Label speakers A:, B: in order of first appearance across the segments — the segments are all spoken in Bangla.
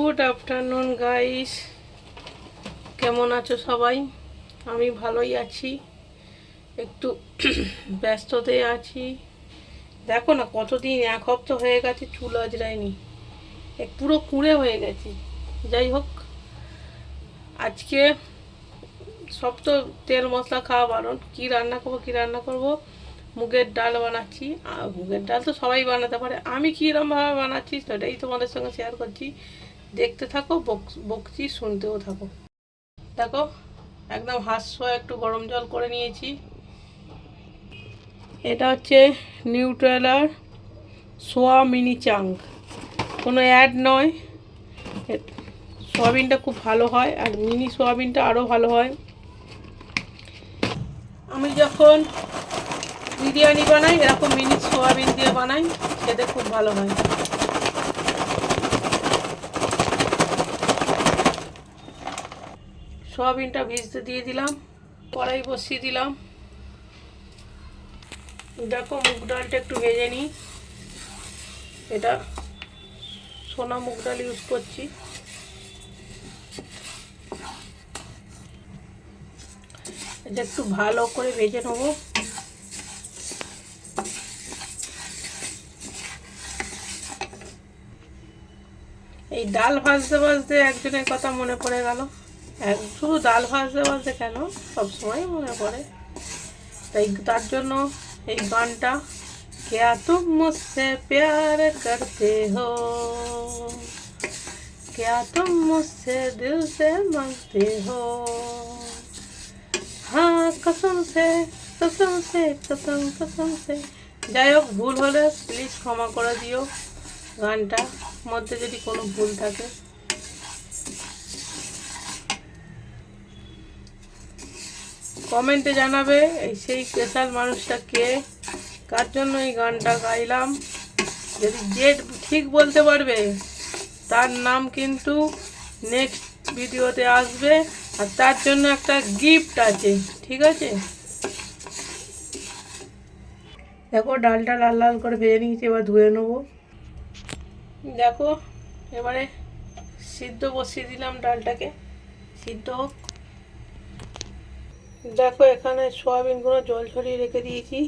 A: গুড আফটারনুন গাইস, কেমন আছো সবাই? আমি ভালোই আছি, একটু ব্যস্ততে আছি। দেখো না, কতদিন, এক সপ্তাহ হয়ে গেছে চুল আজরাইনি, পুরো কুঁড়ে হয়ে গেছি। যাই হোক, আজকে সব তো তেল মশলা খাওয়া বারণ। কি রান্না করবো মুগের ডাল বানাচ্ছি। আর মুগের ডাল তো সবাই বানাতে পারে, আমি কীরকমভাবে বানাচ্ছি সেটাই তোমাদের সঙ্গে শেয়ার করছি। দেখতে থাকো, বকছি, শুনতেও থাকো। দেখো, একদম হাঁসো একটু গরম জল করে নিয়েছি। এটা হচ্ছে নিউট্রেলার সোয়া মিনি চাঙ্ক, কোনো অ্যাড নয়। সোয়াবিনটা খুব ভালো হয়, আর মিনি সোয়াবিনটা আরও ভালো হয়। আমি যখন বিরিয়ানি বানাই এরকম মিনি সোয়াবিন দিয়ে বানাই, খেতে খুব ভালো হয়। সোয়াবিনটা ভিজতে দিয়ে দিলাম, কড়াই বসিয়ে দিলাম। দেখো, মুগ ডালটা একটু ভেজে নিই। এটা সোনা মুগ ডাল ইউজ করছি। এটা একটু ভালো করে ভেজে নেবো। এই ডাল ভাজতে ভাজতে একজনের কথা মনে পড়ে গেল। শুধু ডাল ভাজতে ভাজতে কেন, সবসময় মনে পড়ে। তার জন্য এই গানটা, क्या तुम मुझसे प्यार करते हो, क्या तुम मुझसे दिल से मांगते हो, हाँ कसम से कसम से कसम कसम से। যাই হোক, ভুল হলে প্লিজ ক্ষমা করে দিও। গানটার মধ্যে যদি কোনো ভুল থাকে। কমেন্টে জানাবে সেই স্পেশাল মানুষটা কে, কার জন্য এই গানটা গাইলাম। যদি যে ঠিক বলতে পারবে তার নাম কিন্তু নেক্সট ভিডিওতে আসবে, আর তার জন্য একটা গিফট আছে, ঠিক আছে? দেখো, ডালটা লাল লাল করে ভেজে নিয়েছি, এবার ধুয়ে নেবো। দেখো, এবারে সিদ্ধ বসিয়ে দিলাম, ডালটাকে সিদ্ধ হোক। দেখো, এখানে সোয়াবিনগুলো জল ছড়িয়ে রেখে দিয়েছি।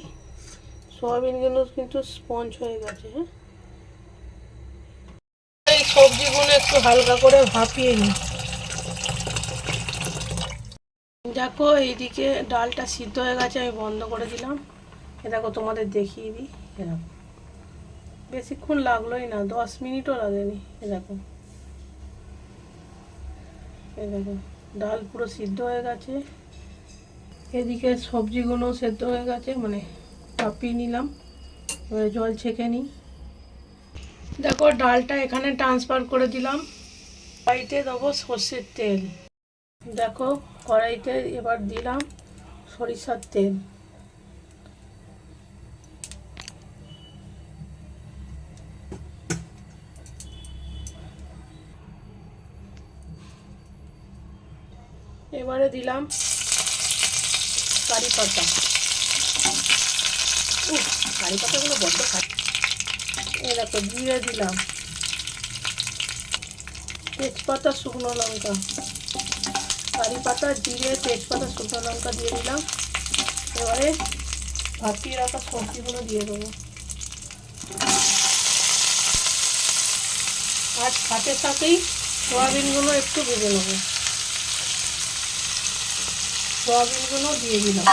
A: সোয়াবিনগুলো কিন্তু স্পঞ্জ হয়ে গেছে। হ্যাঁ, এই সবজিগুলো একটু হালকা করে ভাপিয়ে নিই। দেখো, এইদিকে ডালটা সিদ্ধ হয়ে গেছে, আমি বন্ধ করে দিলাম। এ দেখো, তোমাদের দেখিয়ে দিই। এরকম বেশিক্ষণ লাগলোই না, 10 মিনিটও লাগেনি। এ দেখো, ডাল পুরো সিদ্ধ হয়ে গেছে। এদিকে সবজিগুলো সেদ্ধ হয়ে গেছে, মানে ভাপিয়ে নিলাম। এবারে জল ছেঁকে নিই। দেখো, ডালটা এখানে ট্রান্সফার করে দিলাম। কড়াইতে দেবো সর্ষের তেল। দেখো, কড়াইতে এবার দিলাম সরিষার তেল। এবারে দিলাম কারি পাতা। কারি পাতাগুলো বড্ড খাই। এই দেখো, জিরে দিলাম, তেজপাতা, শুকনো লঙ্কা। কারি পাতা, জিরে, তেজপাতা, শুকনো লঙ্কা দিয়ে দিলাম। এবারে ভাপিয়ে রাখা সবজিগুলো দিয়ে দেবো। আর সাথে সাথেই সোয়াবিনগুলো একটু ভেজে নেবো। সোয়াবিনগুলো দিয়ে দিলাম।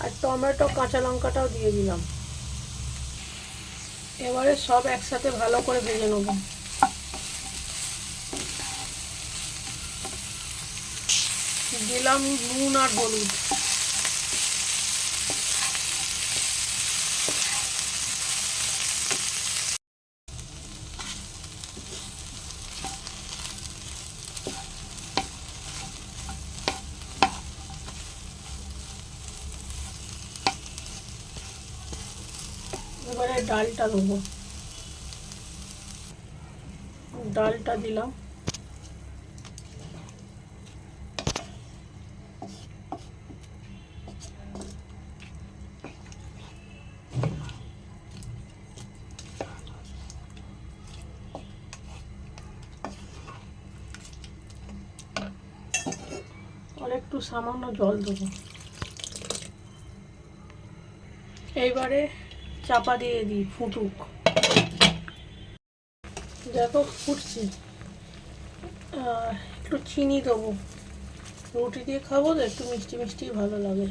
A: আর টমেটো, কাঁচা লঙ্কাটাও দিয়ে দিলাম। এবারে সব একসাথে ভালো করে ভেজে নেব। দিলাম নুন আর হলুদ। এবারে ডালটা দেবো। ডালটা দিলাম। আর একটু সামান্য জল দেবো। এইবারে চাপা দিয়ে দিই, ফুটুক। দেখো ফুটছে। একটু চিনি দেবো, রুটি দিয়ে খাবো তো, একটু মিষ্টি মিষ্টি ভালো লাগে।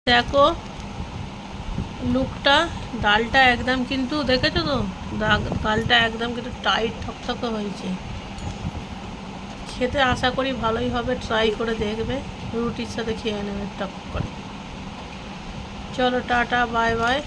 A: দেখো লুকটা, ডালটা একদম কিন্তু দেখেছো তো, ডালটা একদম কিন্তু টাইট থকথকে হয়েছে। খেতে আশা করি ভালোই হবে, ট্রাই করে দেখবে, রুটির সাথে খেয়ে নেবে টক করে। চলো টাটা, বাই বাই।